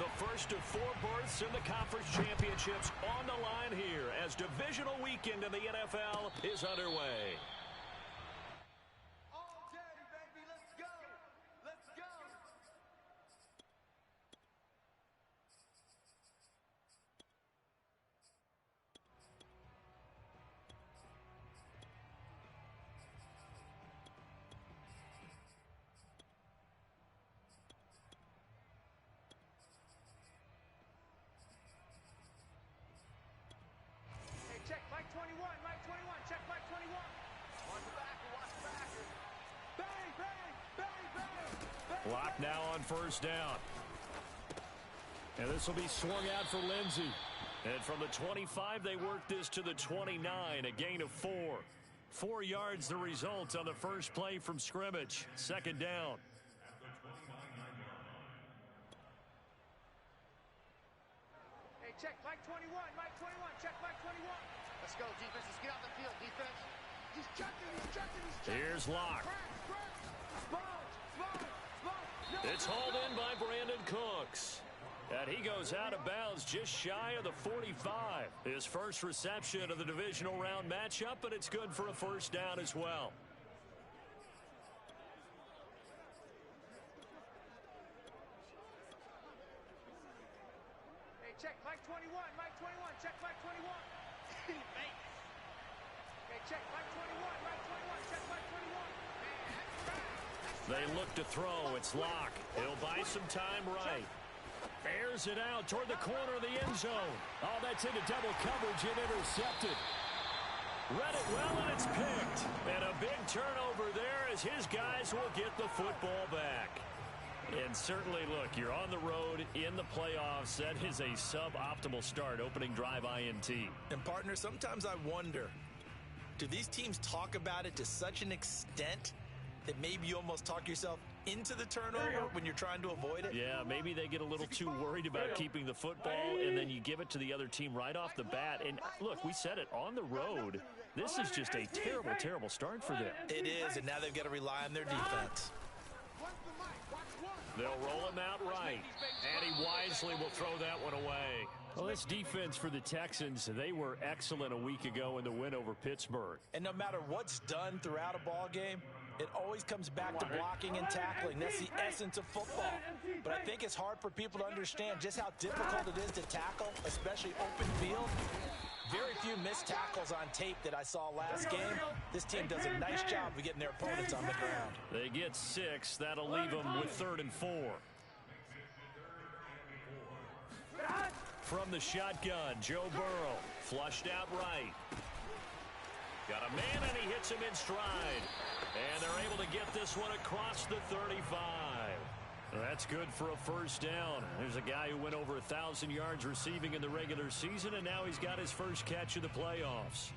The first of 4 berths in the conference championships on the line here as divisional weekend in the NFL is underway. All day, baby, let's go. Let's go. Check, Mike 21, Mike 21, check Mike 21. Watch the back, watch the back. Bang, bang, bang, bang, bang. Block now on first down. And this will be swung out for Lindsey. And from the 25, they work this to the 29, a gain of 4. 4 yards the result on the first play from scrimmage. Second down. Hey, check Mike 21, Mike 21, check Mike 21. Let's go, defense. Let's get out the field, defense. He's checking. Here's Locke. It's hauled in by Brandon Cooks. And he goes out of bounds just shy of the 45. His first reception of the divisional round matchup, but it's good for a first down as well. Hey, check Mike 21, Mike 21, check Mike 21. Hey, check Mike 21, Mike 21, check Mike 21. They look to throw. It's Locke. He'll buy some time right. Airs it out toward the corner of the end zone. Oh, that's into double coverage and intercepted. Read it well, and it's picked. And a big turnover there as his guys will get the football back. And certainly, look, you're on the road in the playoffs. That is a suboptimal start, opening drive INT. And, partner, sometimes I wonder, do these teams talk about it to such an extent that maybe you almost talk yourself into the turnover when you're trying to avoid it? Yeah, maybe they get a little too worried about keeping the football, and then you give it to the other team right off the bat. And, look, we said it, on the road, this is just a terrible, terrible start for them. It is, and now they've got to rely on their defense. They'll roll him out right, and he wisely will throw that one away. Well, this defense for the Texans, they were excellent a week ago in the win over Pittsburgh. And no matter what's done throughout a ball game, it always comes back to blocking and tackling. That's the essence of football. But I think it's hard for people to understand just how difficult it is to tackle, especially open field. Very few missed tackles on tape that I saw last game. This team does a nice job of getting their opponents on the ground. They get 6. That'll leave them with 3rd and 4. From the shotgun, Joe Burrow. Flushed out right. Got a man, and he hits him in stride. And they're able to get this one across the 35. That's good for a first down. There's a guy who went over 1,000 yards receiving in the regular season, and now he's got his first catch of the playoffs.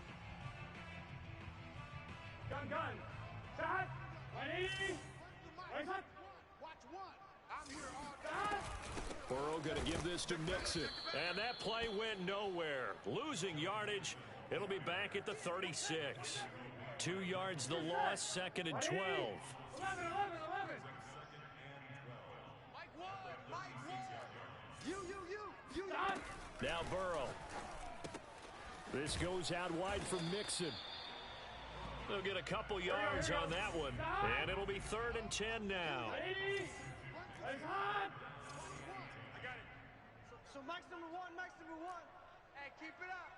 Gun. Shot. Ready. Watch one. I'm here all day. Burrow going to give this to Mixon. And that play went nowhere. Losing yardage. It'll be back at the 36. 2 yards the loss, 2nd and 12. 11. Mike one. You. Now Burrow. This goes out wide for Mixon. They'll get a couple yards on that one. And it'll be 3rd and 10 now. I got it. So Mike's number one. Hey, keep it up.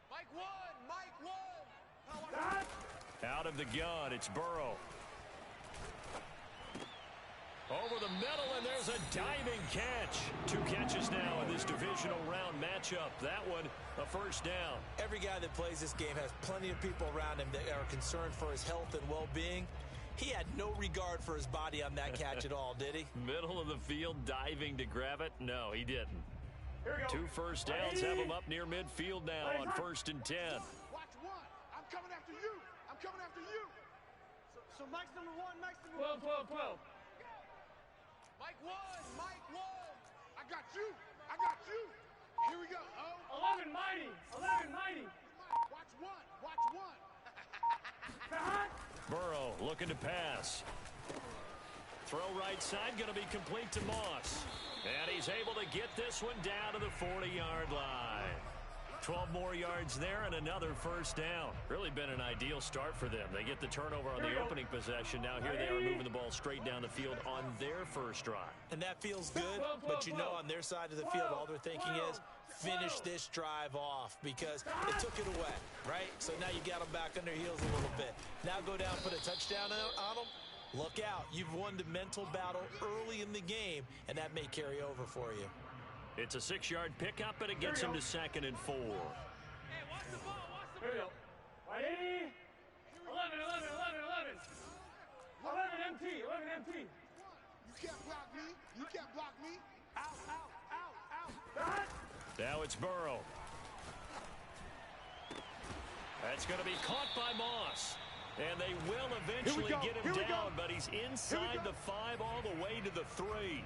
Mike one. Out of the gun, it's Burrow. Over the middle, and there's a diving catch. 2 catches now in this divisional round matchup. That one, a first down. Every guy that plays this game has plenty of people around him that are concerned for his health and well-being. He had no regard for his body on that catch at all, did he? Middle of the field, diving to grab it? No, he didn't. 2 first downs have him up near midfield now on 1st and 10. Watch one. I'm coming after you. So Mike's number one. 12. Mike one. I got you. Here we go. 11 mighty. Watch one. Burrow looking to pass. Throw right side, going to be complete to Moss. And he's able to get this one down to the 40-yard line. 12 more yards there and another first down. Really been an ideal start for them. They get the turnover on the opening possession. Now here they are moving the ball straight down the field on their first drive. And that feels good, but you know on their side of the field, all they're thinking is finish this drive off because it took it away, right? So now you got them back on their heels a little bit. Now go down, put a touchdown on them. Look out. You've won the mental battle early in the game, and that may carry over for you. It's a 6-yard pickup, and it gets him to 2nd and 4. Hey, watch the ball, watch the ball. Here we go. Ready? 11, 11 MT. You can't block me. You can't block me. Out. Now it's Burrow. That's going to be caught by Moss. And they will eventually get him down, but he's inside the 5 all the way to the 3.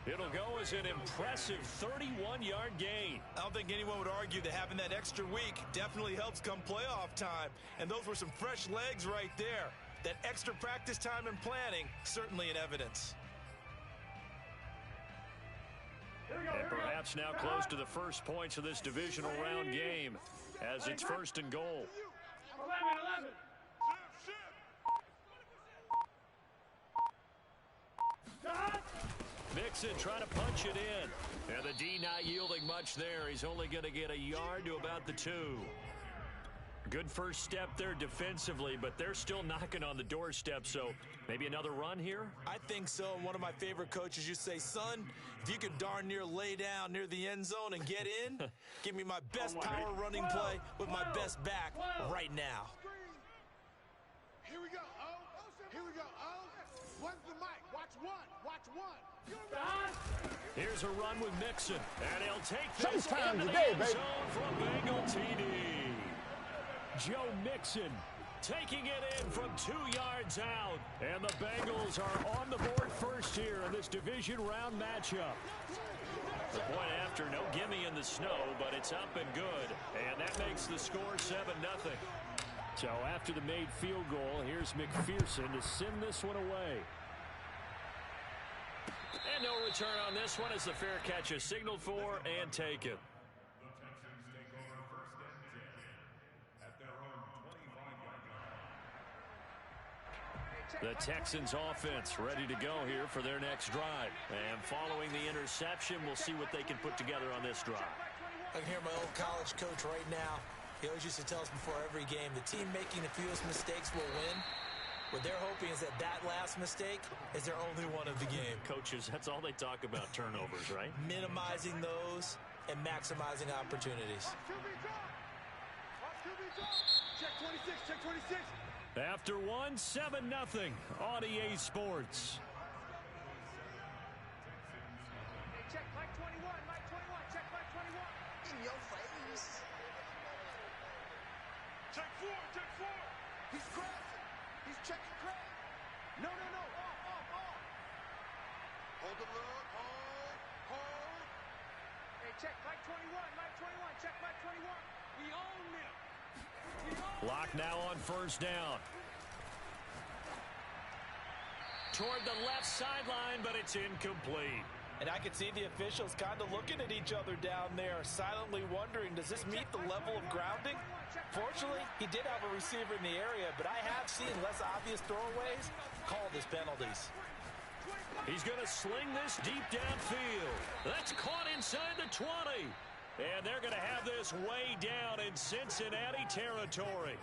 It'll go as an impressive 31-yard gain. I don't think anyone would argue that having that extra week definitely helps come playoff time. And those were some fresh legs right there. That extra practice time and planning, certainly in evidence. And perhaps now close to the first points of this divisional round game as it's 1st and goal. 11. Mixon trying to punch it in. And the D not yielding much there. He's only going to get a yard to about the 2. Good first step there defensively, but they're still knocking on the doorstep, so maybe another run here? I think so. One of my favorite coaches used to say, son, if you could darn near lay down near the end zone and get in, give me my best power running play with my best back right now. Here we go. One's the mic. Watch one. Here's a run with Mixon, and he'll take this Sometimes into the today, end baby. zone from Bengal TD. Joe Mixon taking it in from 2 yards out, and the Bengals are on the board first here in this division round matchup. The point after, no gimme in the snow, but it's up and good, and that makes the score 7-0. So after the made field goal, here's McPherson to send this one away. And no return on this one as the fair catch is signaled for and taken. The Texans offense ready to go here for their next drive. And following the interception, we'll see what they can put together on this drive. I can hear my old college coach right now. He always used to tell us before every game, the team making the fewest mistakes will win. What they're hoping is that last mistake is their only one of the game. Coaches, that's all they talk about, turnovers, right? Minimizing those and maximizing opportunities. Check 26. After one, 7-0 on EA Sports. Hey, check Mike 21. Check Mike 21. In your face. Check 4. He's crossing. He's checking Craig. No. Off. Hold the look. Hold. Hey, check Mike 21. Check Mike 21. We own them. Lock now on first down. Toward the left sideline, but it's incomplete. And I could see the officials kind of looking at each other down there, silently wondering, does this meet the level of grounding? Fortunately, he did have a receiver in the area, but I have seen less obvious throwaways called as penalties. He's going to sling this deep downfield. That's caught inside the 20. And they're going to have this way down in Cincinnati territory.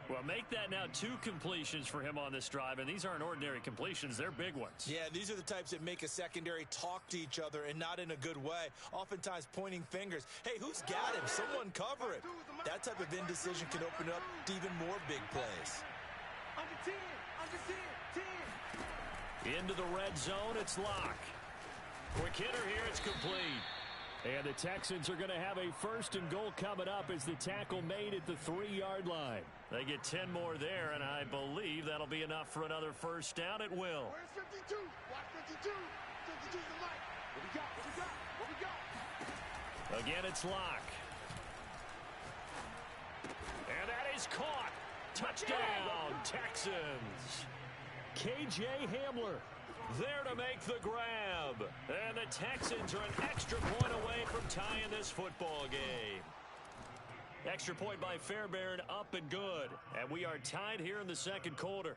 Well, make that now 2 completions for him on this drive, and these aren't ordinary completions. They're big ones. Yeah, these are the types that make a secondary talk to each other and not in a good way, oftentimes pointing fingers. Hey, who's got him? Someone cover it. That type of indecision can open up to even more big plays. Under 10. 10. Into the red zone, it's Locke. Quick hitter here, it's complete. And the Texans are going to have a 1st and goal coming up as the tackle made at the 3-yard line. They get 10 more there, and I believe that'll be enough for another first down. It will. Where's 52? Watch 52. 52's the mic. What we got? Again, it's Locke. And that is caught. Touchdown, Texans. K.J. Hamler there to make the grab. And the Texans are an extra point away from tying this football game. Extra point by Fairbairn, up and good. And we are tied here in the second quarter.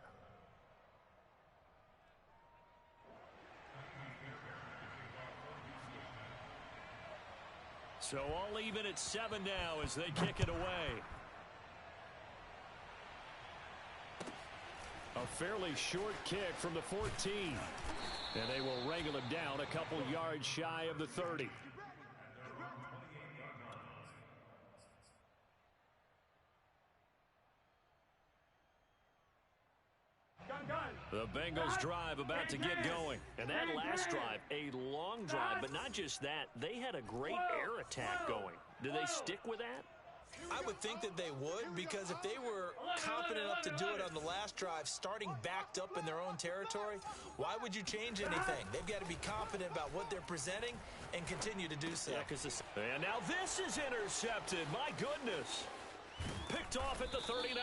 So all even at 7 now as they kick it away. A fairly short kick from the 14. And they will wrangle him down a couple yards shy of the 30. The Bengals drive about to get going. And that last drive, a long drive, but not just that. They had a great air attack going. Do they stick with that? I would think that they would, because if they were confident enough to do it on the last drive, starting backed up in their own territory, why would you change anything? They've got to be confident about what they're presenting and continue to do so. Yeah, and now this is intercepted. My goodness. Picked off at the 39.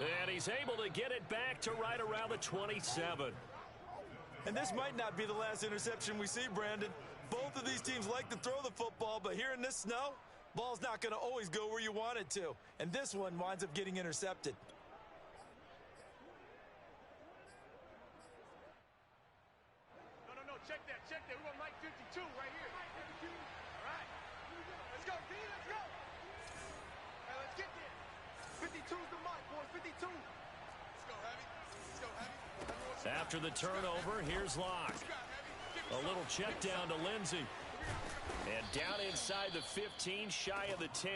And he's able to get it back to right around the 27. And this might not be the last interception we see, Brandon. Both of these teams like to throw the football, but here in this snow, ball's not going to always go where you want it to. And this one winds up getting intercepted. No, check that. We want Mike 52 right here. All right. Let's go, D, let's go. Hey, let's get there. 52's the Mike, boys, 52. Let's go, Heavy. After the turnover, here's Locke. A little check down to Lindsey. And down inside the 15, shy of the 10.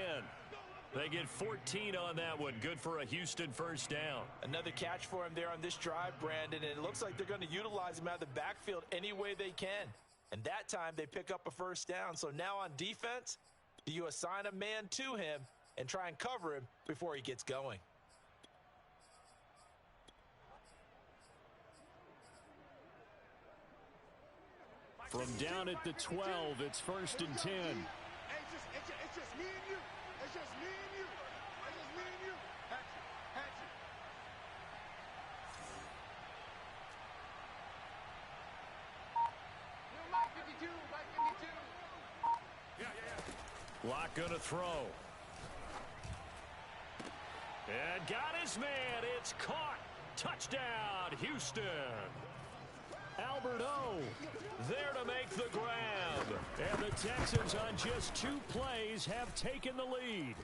They get 14 on that one. Good for a Houston first down. Another catch for him there on this drive, Brandon, and it looks like they're going to utilize him out of the backfield any way they can. And that time they pick up a first down. So now on defense, do you assign a man to him and try and cover him before he gets going? From down at the 12, it's 1st and 10. It's just me and you. It's just me and you. It's just me and you. Hatchet. Mike 52, Mike 52. Yeah. Locke gonna throw. And got his man. It's caught. Touchdown, Houston. Albert O there to make the grab. And the Texans on just 2 plays have taken the lead.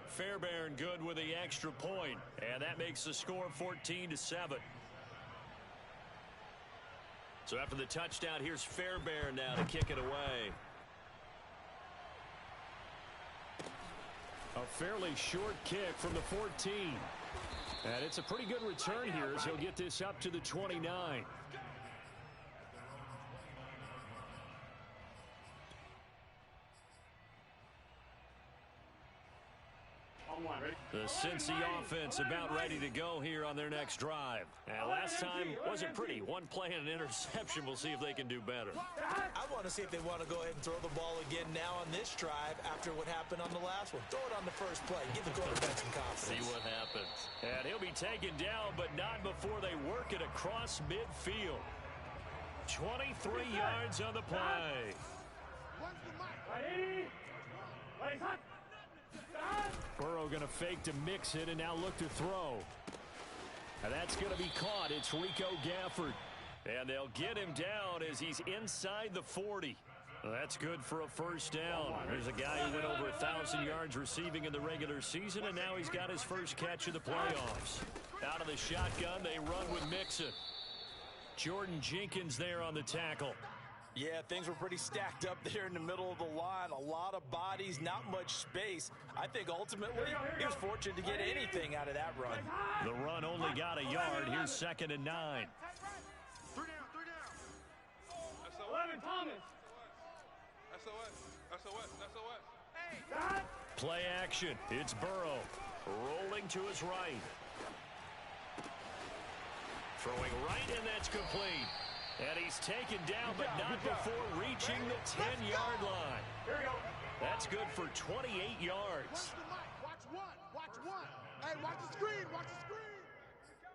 Fairbairn good with the extra point. And that makes the score 14-7. So after the touchdown, here's Fairbairn now to kick it away. A fairly short kick from the 14. And it's a pretty good return here as he'll get this up to the 29. The Cincy offense about ready to go here on their next drive. And last time wasn't pretty. 1 play and an interception. We'll see if they can do better. I want to see if they want to go ahead and throw the ball again now on this drive after what happened on the last one. Throw it on the first play. Give the quarterback some confidence. See what happens. And he'll be taken down, but not before they work it across midfield. 23 yards on the play. What's the mic? Ready? Ready, cut. Burrow going to fake to mix it and now look to throw. And that's going to be caught. It's Rico Gafford. And they'll get him down as he's inside the 40. That's good for a first down. There's a guy who went over 1,000 yards receiving in the regular season, and now he's got his first catch of the playoffs. Out of the shotgun, they run with Mixon. Jordan Jenkins there on the tackle. Yeah, things were pretty stacked up there in the middle of the line. A lot of bodies, not much space. I think ultimately he was fortunate to get anything out of that run. The run only got a yard. Here's 2nd and 9. 3 down. 11, Thomas. Hey. Play action. It's Burrow. Rolling to his right. Throwing right, and that's complete. And he's taken down, but not before reaching the 10-yard line. Here we go. That's good for 28 yards. What's the mic? Watch one. Hey, watch the screen. Watch the screen.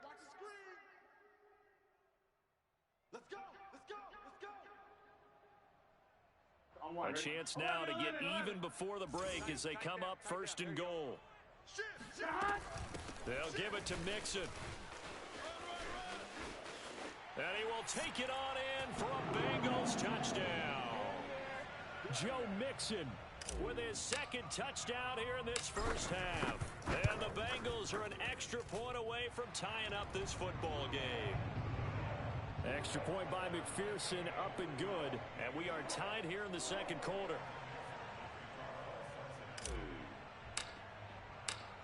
Watch the screen. A chance now to get even before the break as they come up first and goal. They'll give it to Mixon. And he will take it on in for a Bengals touchdown. Joe Mixon with his second touchdown here in this first half. And the Bengals are an extra point away from tying up this football game. Extra point by McPherson, up and good. And we are tied here in the second quarter.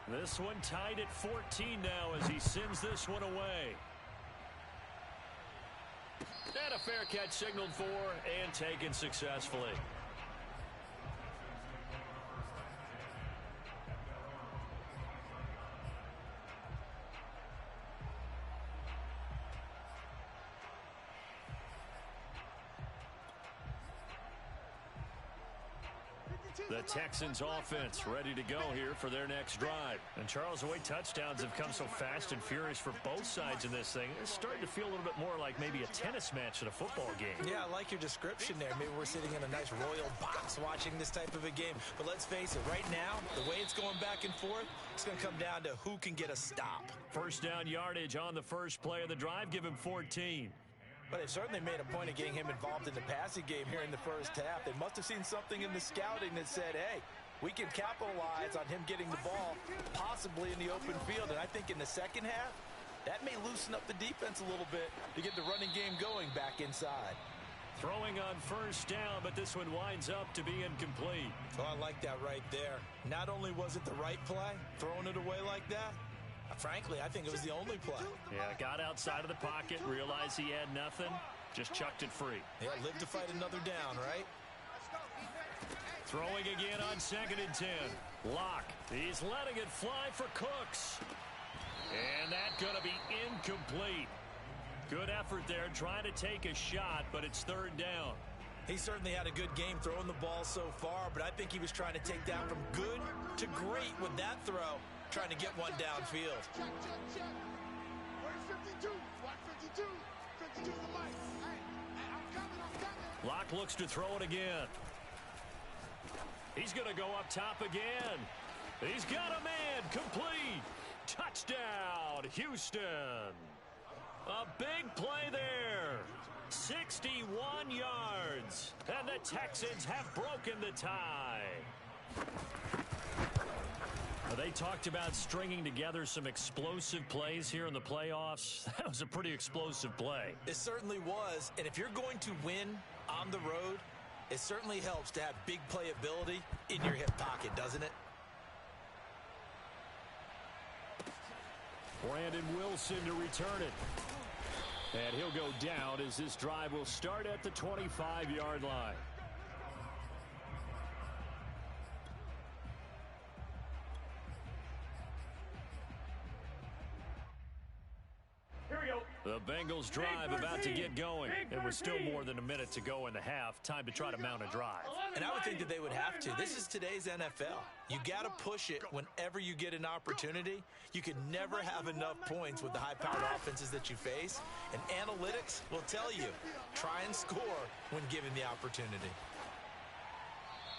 This one tied at 14 now as he sends this one away. And a fair catch signaled for and taken successfully. The Texans offense ready to go here for their next drive. And Charles, the way touchdowns have come so fast and furious for both sides in this thing, it's starting to feel a little bit more like maybe a tennis match in a football game. Yeah, I like your description there. Maybe we're sitting in a nice royal box watching this type of a game. But let's face it, right now, the way it's going back and forth, it's going to come down to who can get a stop. First down yardage on the first play of the drive. Give him 14. But they've certainly made a point of getting him involved in the passing game here in the first half. They must have seen something in the scouting that said, hey, we can capitalize on him getting the ball possibly in the open field. And I think in the second half, that may loosen up the defense a little bit to get the running game going back inside. Throwing on first down, but this one winds up to be incomplete. Oh, I like that right there. Not only was it the right play, throwing it away like that, frankly, I think it was the only play. Yeah, got outside of the pocket, realized he had nothing, just chucked it free. Yeah, live to fight another down, right? Throwing again on 2nd and 10. Lock. He's letting it fly for Cooks. And that's going to be incomplete. Good effort there, trying to take a shot, but it's 3rd down. He certainly had a good game throwing the ball so far, but I think he was trying to take down from good to great with that throw, trying to get one downfield. Check. Where's 52? Watch 52. 52's the mic. Hey, I'm coming. Locke looks to throw it again. He's going to go up top again. He's got a man. Complete. Touchdown, Houston. A big play there. 61 yards. And the Texans have broken the tie. They talked about stringing together some explosive plays here in the playoffs. That was a pretty explosive play. It certainly was. And if you're going to win on the road, it certainly helps to have big playability in your hip pocket, doesn't it? Brandon Wilson to return it. And he'll go down as this drive will start at the 25-yard line. The Bengals drive about to get going. And with still more than a minute to go in the half, time to try to mount a drive. And I would think that they would have to. This is today's NFL. You got to push it whenever you get an opportunity. You can never have enough points with the high-powered offenses that you face. And analytics will tell you, try and score when given the opportunity.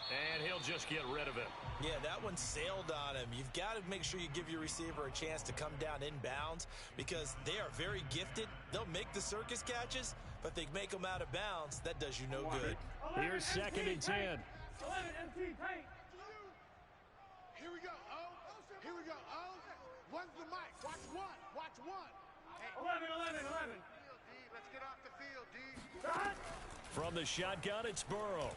And he'll just get rid of it. Yeah, that one sailed on him. You've got to make sure you give your receiver a chance to come down inbounds because they are very gifted. They'll make the circus catches, but they make them out of bounds. That does you no good. Here's 2nd and 10. 11 MC paint. Here we go. Oh, here we go. Oh, one's the mic. Watch one. Watch one. Hey. 11. Let's get off the field, D. From the shotgun, it's Burrow.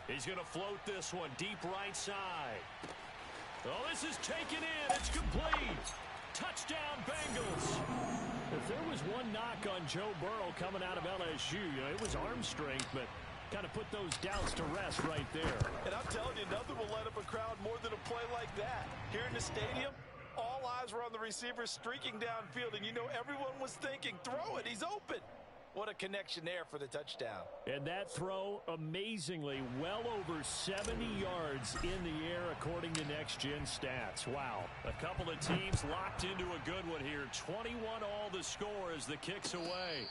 He's going to float this one deep right side. Oh, this is taken in. It's complete. Touchdown, Bengals. If there was one knock on Joe Burrow coming out of LSU, it was arm strength, but kind of put those doubts to rest right there. And I'm telling you, nothing will light up a crowd more than a play like that. Here in the stadium, all eyes were on the receiver streaking downfield, and you know everyone was thinking, throw it, he's open. What a connection there for the touchdown. And that throw, amazingly, well over 70 yards in the air, according to Next Gen Stats. Wow. A couple of teams locked into a good one here. 21 all the score as the kick's away.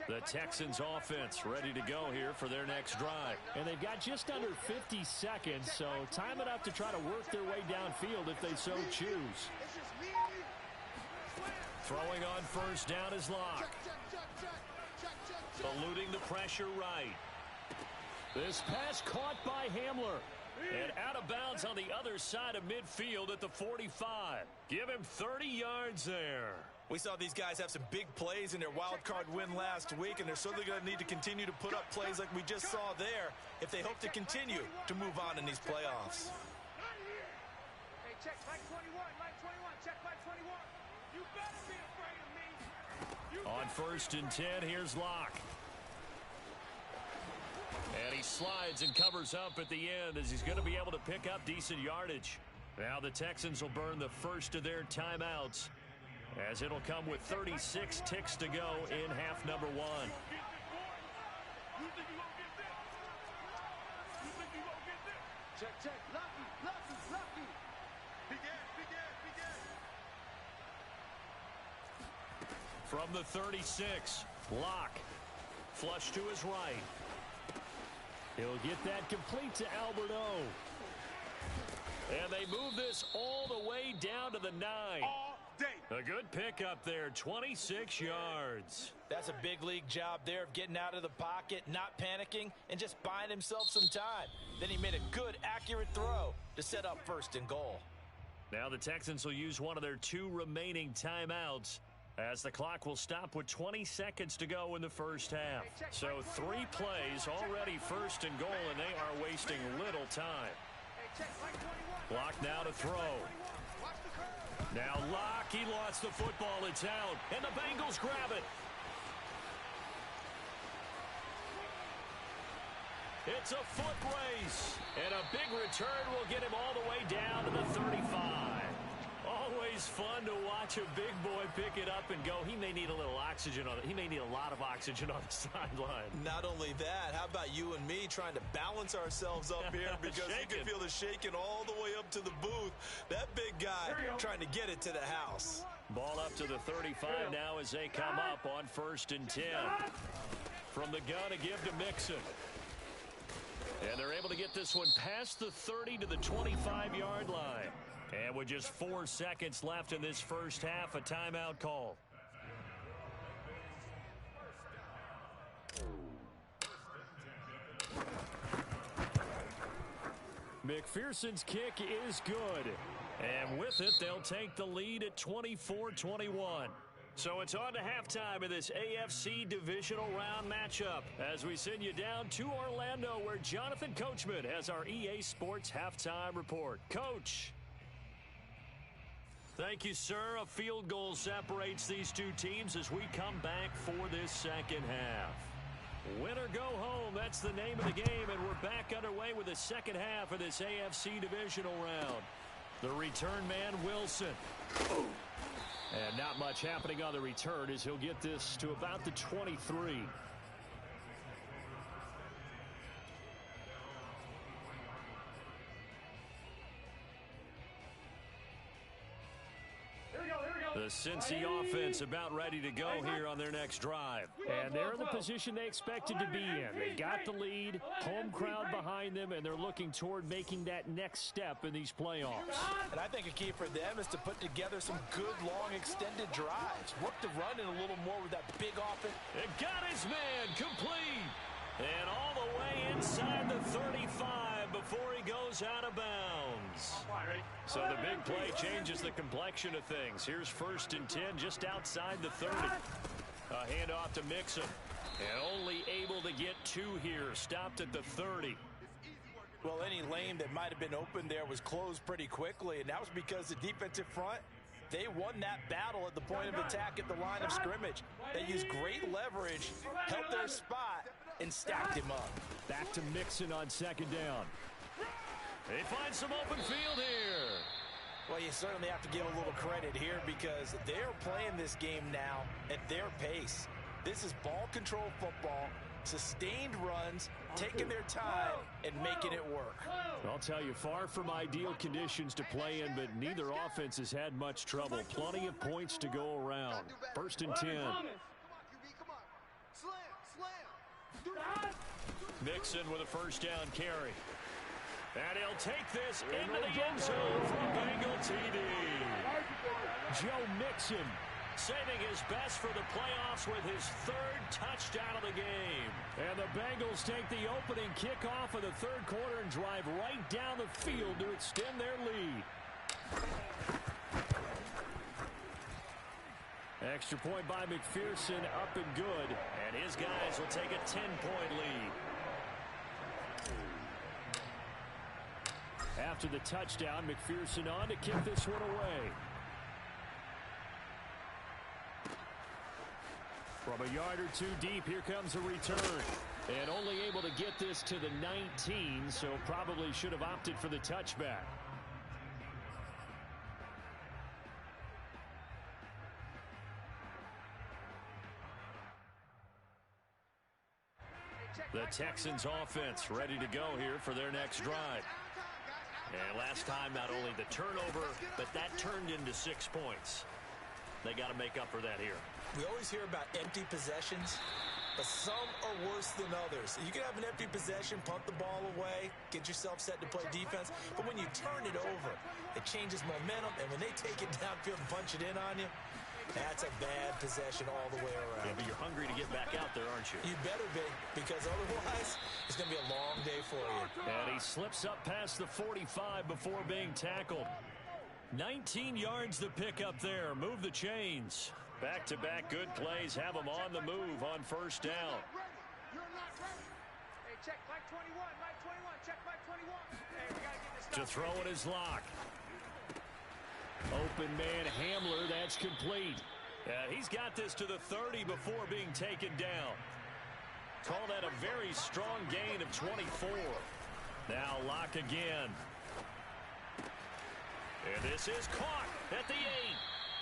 The Texans offense ready to go here for their next drive. And they've got just under 50 seconds, so time enough to try to work their way downfield if they so choose. Throwing on first down is Locke. Eluding the pressure right. This pass caught by Hamler. And out of bounds on the other side of midfield at the 45. Give him 30 yards there. We saw these guys have some big plays in their wild card win last week, and they're certainly going to need to continue to put up plays like we just saw there if they hope to continue to move on in these playoffs. Hey, check Mike 21, Mike 21, check Mike 21. You better be afraid of me. On first and 10, here's Locke. And he slides and covers up at the end as he's going to be able to pick up decent yardage. Now the Texans will burn the first of their timeouts, as it'll come with 36 ticks to go in half number one. Check. Lucky. Begin. From the 36, Locke. Flush to his right. He'll get that complete to Albert O. And they move this all the way down to the 9. All day. A good pickup there, 26 yards. That's a big league job there of getting out of the pocket, not panicking, and just buying himself some time. Then he made a good, accurate throw to set up first and goal. Now the Texans will use one of their 2 remaining timeouts, as the clock will stop with 20 seconds to go in the first half. So 3 plays already first and goal, and they are wasting little time. Locke now to throw. Now Locke, he lost the football. It's out, and the Bengals grab it. It's a foot race, and a big return will get him all the way down to the 35. Always fun to watch a big boy pick it up and go. He may need a little oxygen on it. He may need a lot of oxygen on the sideline. Not only that, how about you and me trying to balance ourselves up here, because you can feel the shaking all the way up to the booth. That big guy trying to get it to the house. Ball up to the 35 now as they come up on first and 10. From the gun to give to Mixon. And they're able to get this one past the 30 to the 25-yard line. And with just 4 seconds left in this first half, a timeout call. McPherson's kick is good. And with it, they'll take the lead at 24-21. So it's on to halftime of this AFC Divisional Round matchup as we send you down to Orlando, where Jonathan Coachman has our EA Sports Halftime Report. Coach. Thank you, sir. A field goal separates these 2 teams as we come back for this second half. Win or go home, that's the name of the game, and we're back underway with the second half of this AFC Divisional Round. The return man, Wilson. And not much happening on the return as he'll get this to about the 23. The Cincy offense about ready to go here on their next drive. And they're in the position they expected to be in. They got the lead, home crowd behind them, and they're looking toward making that next step in these playoffs. And I think a key for them is to put together some good, long, extended drives. Work the run in a little more with that big offense. It got his man complete. And all the way inside the 35 before he goes out of bounds. So the big play changes the complexion of things. Here's first and 10 just outside the 30. A handoff to Mixon. And only able to get 2 here. Stopped at the 30. Well, any lane that might have been open there was closed pretty quickly, and that was because the defensive front, they won that battle at the point of attack at the line of scrimmage. They used great leverage, helped their spot, and stacked him up. Back to Mixon on second down. They find some open field here. Well, you certainly have to give a little credit here because they're playing this game now at their pace. This is ball control football, sustained runs, taking their time, and making it work. I'll tell you, far from ideal conditions to play in, but neither offense has had much trouble. Plenty of points to go around. First and 10. Come on, QB, come on. Sling. Mixon with a first down carry. And he'll take this into the end zone for a Bengal TD. Joe Mixon saving his best for the playoffs with his third touchdown of the game. And the Bengals take the opening kickoff of the third quarter and drive right down the field to extend their lead. Extra point by McPherson, up and good. And his guys will take a 10-point lead. After the touchdown, McPherson on to kick this one away. From a yard or two deep, here comes a return. And only able to get this to the 19, so probably should have opted for the touchback. The Texans offense ready to go here for their next drive. And last time, not only the turnover, but that turned into 6 points. They got to make up for that here. We always hear about empty possessions, but some are worse than others. You can have an empty possession, punt the ball away, get yourself set to play defense, but when you turn it over, it changes momentum, and when they take it downfield and punch it in on you, that's a bad possession all the way around. Yeah, but you're hungry to get back out there, aren't you? You better be, because otherwise it's going to be a long day for you. And he slips up past the 45 before being tackled. 19 yards to pick up there. Move the chains. Back-to-back good plays have him on the move on first down. Hey, check Mike 21, Mike 21, check Mike 21. Hey, we got to get this To throw it is Lock. Open man Hamler, that's complete. He's got this to the 30 before being taken down. Call that a very strong gain of 24. Now Lock again. And this is caught at the 8.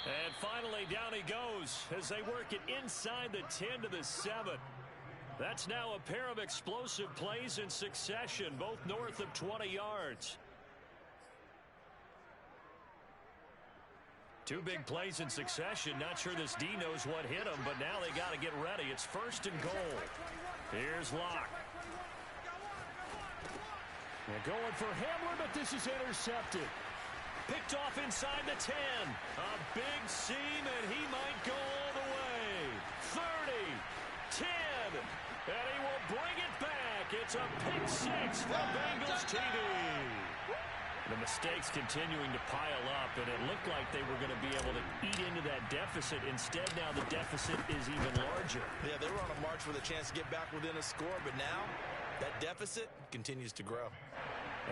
And finally down he goes as they work it inside the 10 to the 7. That's now a pair of explosive plays in succession, both north of 20 yards. Two big plays in succession. Not sure this D knows what hit him, but now they got to get ready. It's first and goal. Here's Lock. They're going for Hamler, but this is intercepted. Picked off inside the 10. A big seam, and he might go all the way. 30, 10, and he will bring it back. It's a pick six for Bengals TD. The mistakes continuing to pile up, and it looked like they were going to be able to eat into that deficit. Instead, now the deficit is even larger. Yeah, they were on a march with a chance to get back within a score, but now that deficit continues to grow.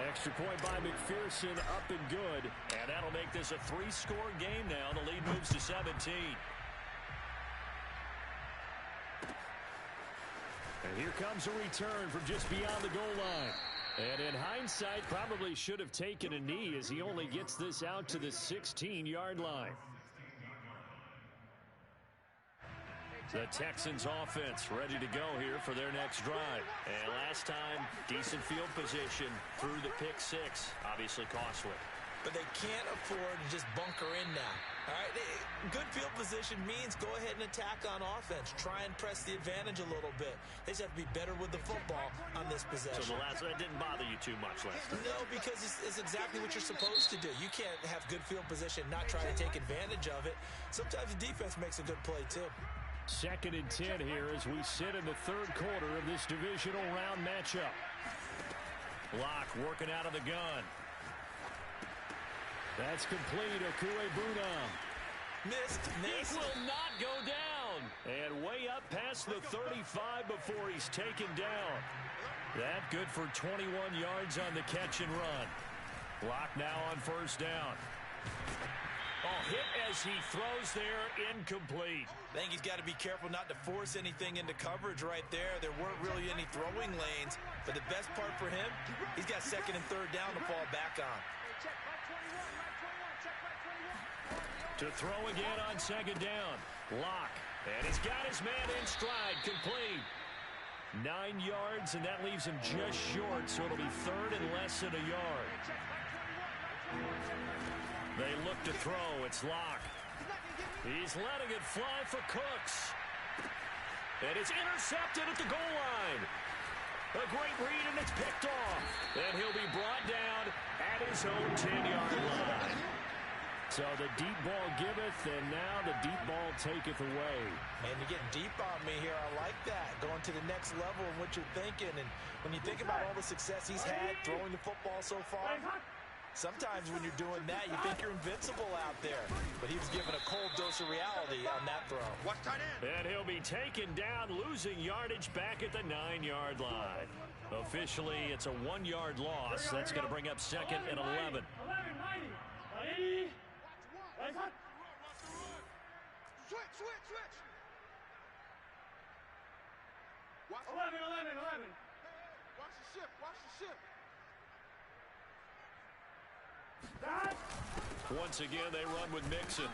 Extra point by McPherson, up and good. And that'll make this a 3-score game now. The lead moves to 17. And here comes a return from just beyond the goal line. And in hindsight, probably should have taken a knee as he only gets this out to the 16-yard line. The Texans offense ready to go here for their next drive. And last time, decent field position through the pick six. Obviously costly. But they can't afford to just bunker in now. All right, good field position means go ahead and attack on offense. Try and press the advantage a little bit. They just have to be better with the football on this possession. So that didn't bother you too much last time? No, because it's exactly what you're supposed to do. You can't have good field position, not try to take advantage of it. Sometimes the defense makes a good play too. 2nd and 10 here as we sit in the third quarter of this divisional round matchup. Lock working out of the gun. That's complete. Okuegbunam. Missed. It will not go down. And way up past the 35 before he's taken down. That good for 21 yards on the catch and run. Lock now on first down. Hit as he throws there, incomplete. I think he's got to be careful not to force anything into coverage right there. There weren't really any throwing lanes, but the best part for him, he's got 2nd and 3rd down to fall back on. To throw again on 2nd down. Lock. And he's got his man in stride, complete. 9 yards, and that leaves him just short, so it'll be 3rd and less than a yard. They look to throw. It's Lock. He's letting it fly for Cooks. And it's intercepted at the goal line. A great read, and it's picked off. And he'll be brought down at his own 10-yard line. So the deep ball giveth, and now the deep ball taketh away. And you're getting deep on me here. I like that. Going to the next level in what you're thinking. And when you think about all the success he's had throwing the football so far, sometimes when you're doing that, you think you're invincible out there. But he was given a cold dose of reality on that throw. Watch tight end. And he'll be taken down, losing yardage back at the 9-yard line. Officially, it's a 1-yard loss. That's going to bring up second and 11. Switch. Watch 11. Watch the ship. Once again, they run with Mixon.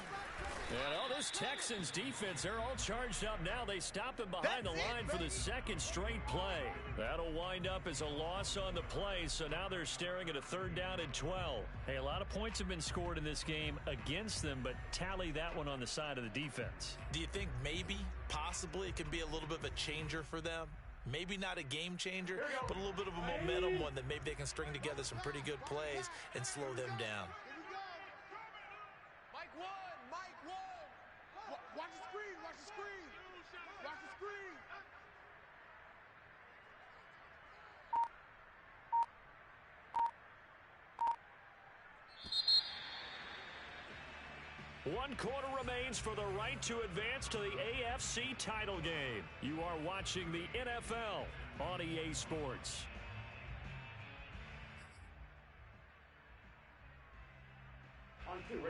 And this Texans defense, they're all charged up now. They stop him behind the line for the second straight play. That'll wind up as a loss on the play, so now they're staring at a 3rd down and 12. Hey, a lot of points have been scored in this game against them, but tally that one on the side of the defense. Do you think maybe, possibly, it can be a little bit of a changer for them? Maybe not a game changer, but a little bit of a momentum one that maybe they can string together some pretty good plays and slow them down. Mike one. Watch the screen. Watch the screen. One quarter remains for the right to advance to the AFC title game. You are watching the NFL on EA Sports.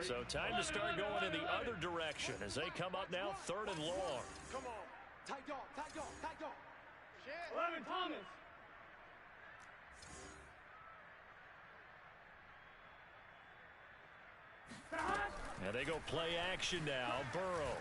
So time to start going in the other direction as they come up now 3rd and long. Come on. Tight dog. 11 Thomas. And they go play action now. Burrow.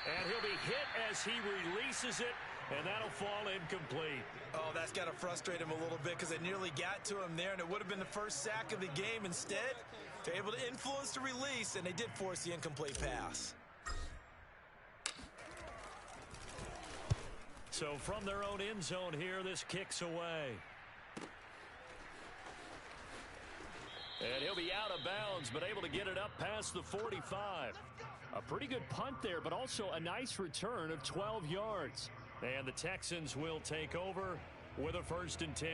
And he'll be hit as he releases it, and that'll fall incomplete. Oh, that's got to frustrate him a little bit because they nearly got to him there, and it would have been the first sack of the game. Instead, they're able to influence the release, and they did force the incomplete pass. So from their own end zone here, this kicks away. And he'll be out of bounds, but able to get it up past the 45. A pretty good punt there, but also a nice return of 12 yards. And the Texans will take over with a 1st and 10.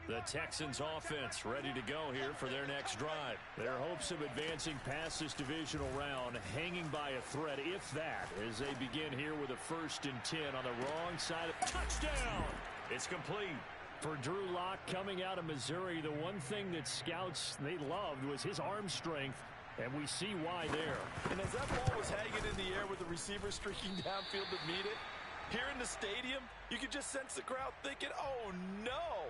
The Texans offense ready to go here for their next drive. Their hopes of advancing past this divisional round hanging by a thread, if that, as they begin here with a 1st and 10 on the wrong side of touchdown. It's complete. For Drew Lock coming out of Missouri, the one thing that scouts they loved was his arm strength, and we see why there. And as that ball was hanging in the air with the receiver streaking downfield to meet it, here in the stadium, you could just sense the crowd thinking, oh no!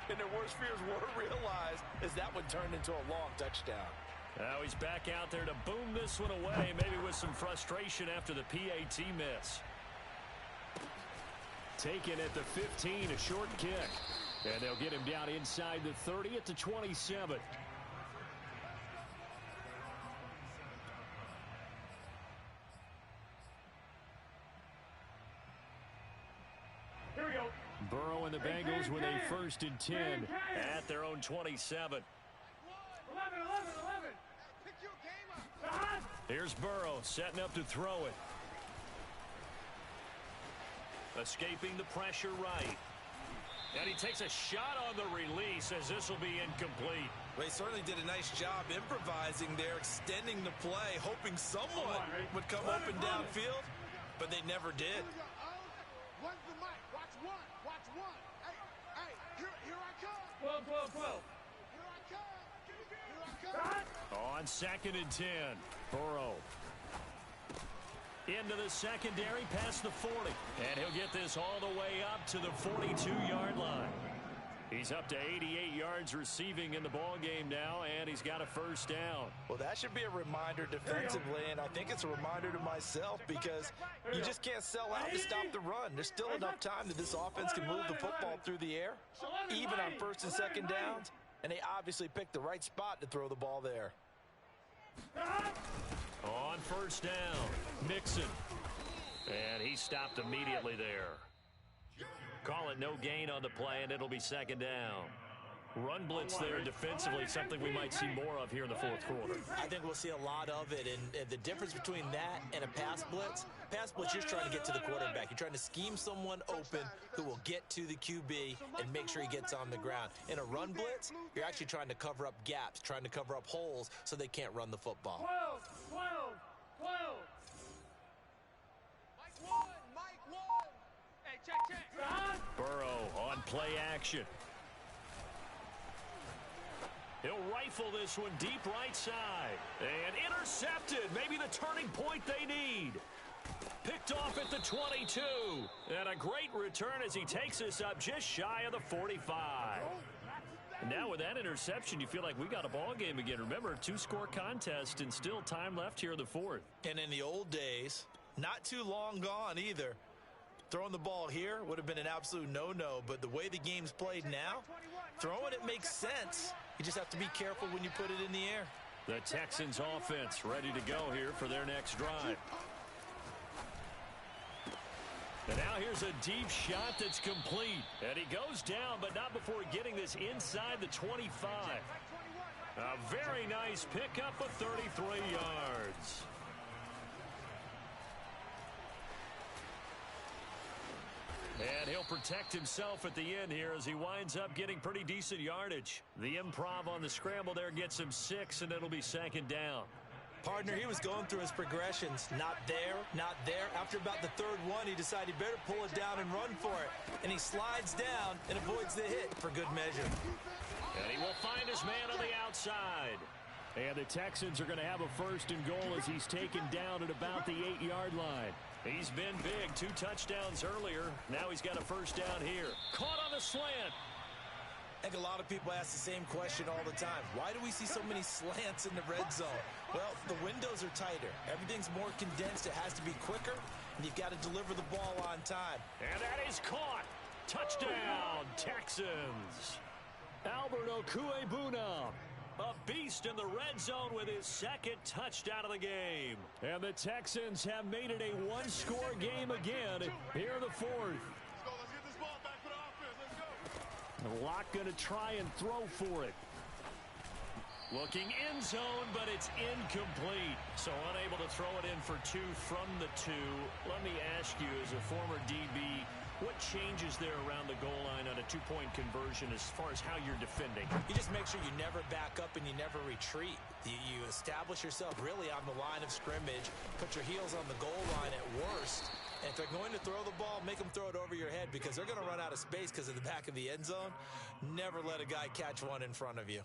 And their worst fears were realized as that one turned into a long touchdown. Now he's back out there to boom this one away, maybe with some frustration after the PAT miss. Taken at the 15, a short kick. And they'll get him down inside the 30 at the 27. Here we go. Burrow and the Bengals with a 1st and 10 at their own 27. 11. Pick your game up. Here's Burrow setting up to throw it. Escaping the pressure right. And he takes a shot on the release as this will be incomplete. Well, he certainly did a nice job improvising there, extending the play, hoping someone would come open downfield, but they never did. When's the mic? Watch one. Hey, here I come. 12. Here I come. On 2nd and 10, Burrow. Into the secondary past the 40. And he'll get this all the way up to the 42-yard line. He's up to 88 yards receiving in the ballgame now, and he's got a 1st down. Well, that should be a reminder defensively, and I think it's a reminder to myself because you just can't sell out to stop the run. There's still enough time that this offense can move the football through the air, even on 1st and 2nd downs, and they obviously picked the right spot to throw the ball there. On 1st down, Mixon. And he stopped immediately there. Call it no gain on the play, and it'll be second down. Run blitz there defensively, something we might see more of here in the fourth quarter. I think we'll see a lot of it, and the difference between that and a pass blitz, you're just trying to get to the quarterback. You're trying to scheme someone open who will get to the QB and make sure he gets on the ground. In a run blitz, you're actually trying to cover up gaps, trying to cover up holes so they can't run the football. 12. Mike one. Hey, check. Burrow on play action. He'll rifle this one deep right side. And intercepted. Maybe the turning point they need. Picked off at the 22. And a great return as he takes this up just shy of the 45. And now with that interception, you feel like we got a ball game again. Remember, 2-score contest and still time left here in the fourth. And in the old days, not too long gone either, throwing the ball here would have been an absolute no-no. But the way the game's played now, throwing it makes sense. You just have to be careful when you put it in the air. The Texans offense ready to go here for their next drive. And now here's a deep shot that's complete. And he goes down, but not before getting this inside the 25. A very nice pickup of 33 yards. And he'll protect himself at the end here as he winds up getting pretty decent yardage. The improv on the scramble there gets him 6, and it'll be second down. Partner, he was going through his progressions. Not there, not there. After about the third one, he decided he better pull it down and run for it. And he slides down and avoids the hit for good measure. And he will find his man on the outside. And the Texans are going to have a first and goal as he's taken down at about the 8-yard line. He's been big, 2 touchdowns earlier. Now he's got a first down here. Caught on the slant. I think a lot of people ask the same question all the time. Why do we see so many slants in the red zone? Well, the windows are tighter. Everything's more condensed. It has to be quicker, and you've got to deliver the ball on time. And that is caught. Touchdown, Texans. Albert Okuebuna, a beast in the red zone with his second touchdown of the game. And the Texans have made it a 1-score game again here in the fourth. Let's get this ball back for the offense. Let's go. Locke going to try and throw for it. Looking end zone, but it's incomplete. So unable to throw it in for 2 from the 2. Let me ask you, as a former DB, what changes there around the goal line on a 2-point conversion as far as how you're defending? You just make sure you never back up and you never retreat. You establish yourself really on the line of scrimmage, put your heels on the goal line at worst. And if they're going to throw the ball, make them throw it over your head because they're going to run out of space because of the back of the end zone. Never let a guy catch one in front of you.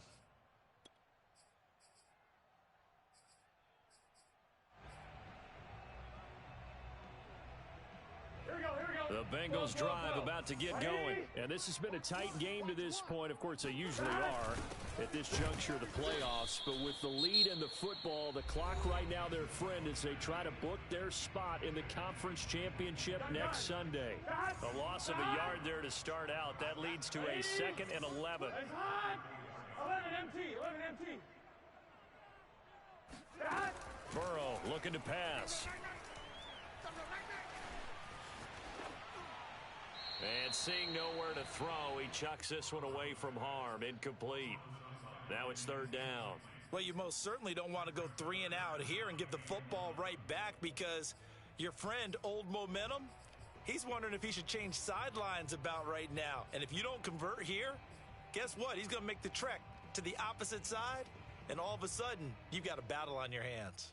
The Bengals drive about to get going. And this has been a tight game to this point. Of course, they usually are at this juncture of the playoffs. But with the lead in the football, the clock right now their friend as they try to book their spot in the conference championship next Sunday. A loss of a yard there to start out. That leads to a 2nd and 11. 11 empty. Burrow looking to pass. And seeing nowhere to throw, he chucks this one away from harm. Incomplete. Now it's 3rd down. Well, you most certainly don't want to go 3 and out here and give the football right back because your friend, Old Momentum, he's wondering if he should change sidelines about right now. And if you don't convert here, guess what? He's going to make the trek to the opposite side, and all of a sudden, you've got a battle on your hands.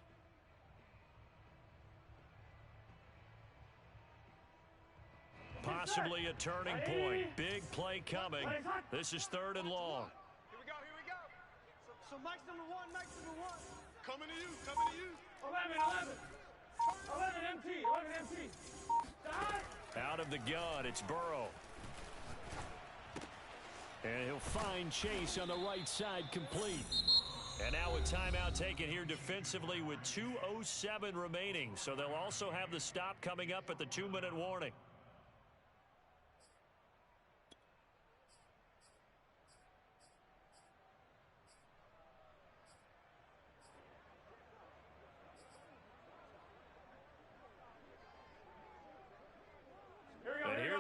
Possibly a turning point. Big play coming. This is 3rd and long. Here we go. So Mike's number one. Coming to you. 11 empty. Out of the gun, it's Burrow. And he'll find Chase on the right side, complete. And now a timeout taken here defensively with 2:07 remaining. So they'll also have the stop coming up at the 2-minute warning.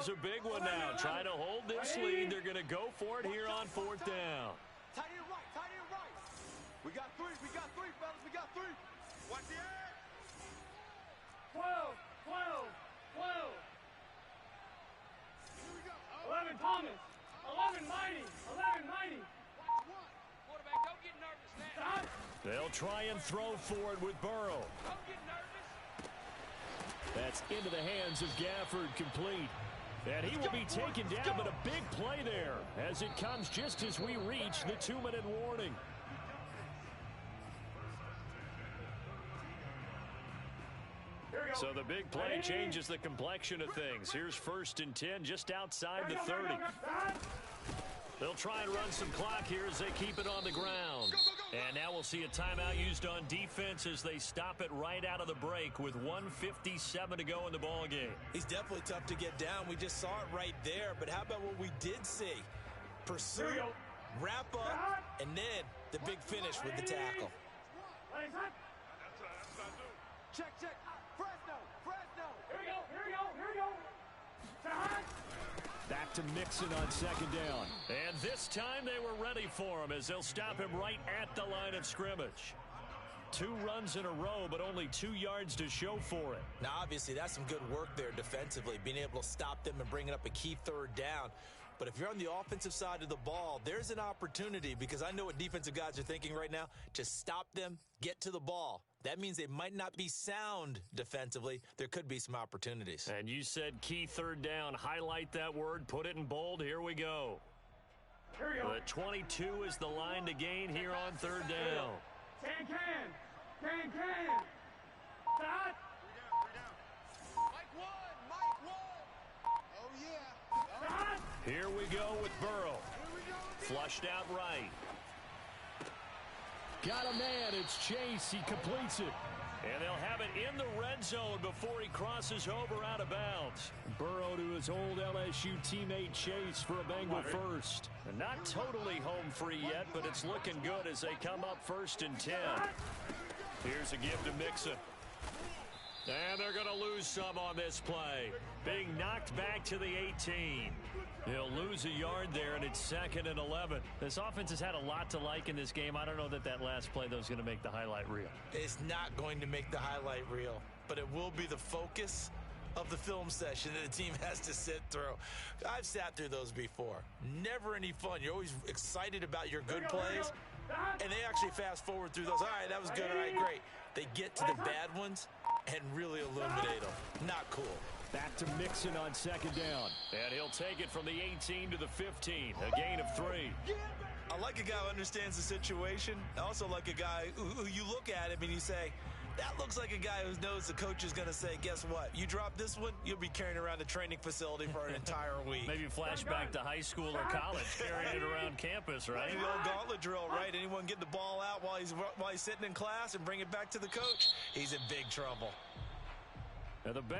Here's a big one now. Trying to hold this lead. They're going to go for it here on 4th down. Tight end right, tight end right. We got three, fellas, we got three. Watch the edge. 12, 12, 12. Here we go. 11 Thomas. 11 Mighty. 11 Mighty. Watch one. Quarterback, don't get nervous, man. Stop. They'll try and throw for it with Burrow. Don't get nervous. That's into the hands of Gafford, complete. And he will be taken down, but a big play there as it comes just as we reach the 2-minute warning. So the big play changes the complexion of things. Here's 1st and 10 just outside the 30. They'll try and run some clock here as they keep it on the ground. And now we'll see a timeout used on defense as they stop it right out of the break with 1:57 to go in the ball game. He's definitely tough to get down. We just saw it right there. But how about what we did see? Pursuit, wrap up, and then the big finish with the tackle. Check, check. Fresno, Fresno. Here we go, here we go, here we go. Shot. Back to Mixon on 2nd down. And this time they were ready for him as they'll stop him right at the line of scrimmage. 2 runs in a row, but only 2 yards to show for it. Now, obviously, that's some good work there defensively, being able to stop them and bringing up a key 3rd down. But if you're on the offensive side of the ball, there's an opportunity, because I know what defensive guys are thinking right now, to stop them, get to the ball. That means they might not be sound defensively. There could be some opportunities. And you said key 3rd down. Highlight that word. Put it in bold. Here we go. Here we go. The 22 is the line to gain here on 3rd down. Can. Shot. Mike one. Oh, yeah. Shot. Here we go with Burrow. Flushed out right. Got a man. It's Chase. He completes it. And they'll have it in the red zone before he crosses over out of bounds. Burrow to his old LSU teammate Chase for a Bengal first. And not totally home free yet, but it's looking good as they come up 1st and 10. Here's a give to Mixon. And they're going to lose some on this play. Being knocked back to the 18. They'll lose a yard there, and it's 2nd and 11. This offense has had a lot to like in this game. I don't know that last play, though, is going to make the highlight reel. It's not going to make the highlight reel, but it will be the focus of the film session that the team has to sit through. I've sat through those before. Never any fun. You're always excited about your good plays, and they actually fast forward through those. All right, that was good. All right, great. They get to the bad ones and really illuminate them. Not cool. Back to Mixon on 2nd down. And he'll take it from the 18 to the 15. A gain of 3. I like a guy who understands the situation. I also like a guy who you look at him and you say, that looks like a guy who knows the coach is going to say, guess what? You drop this one, you'll be carrying around the training facility for an entire week. Maybe flashback to high school or college, carrying it around campus, right? The old gauntlet drill, right? Anyone get the ball out while he's sitting in class and bring it back to the coach? He's in big trouble. Now the Bengals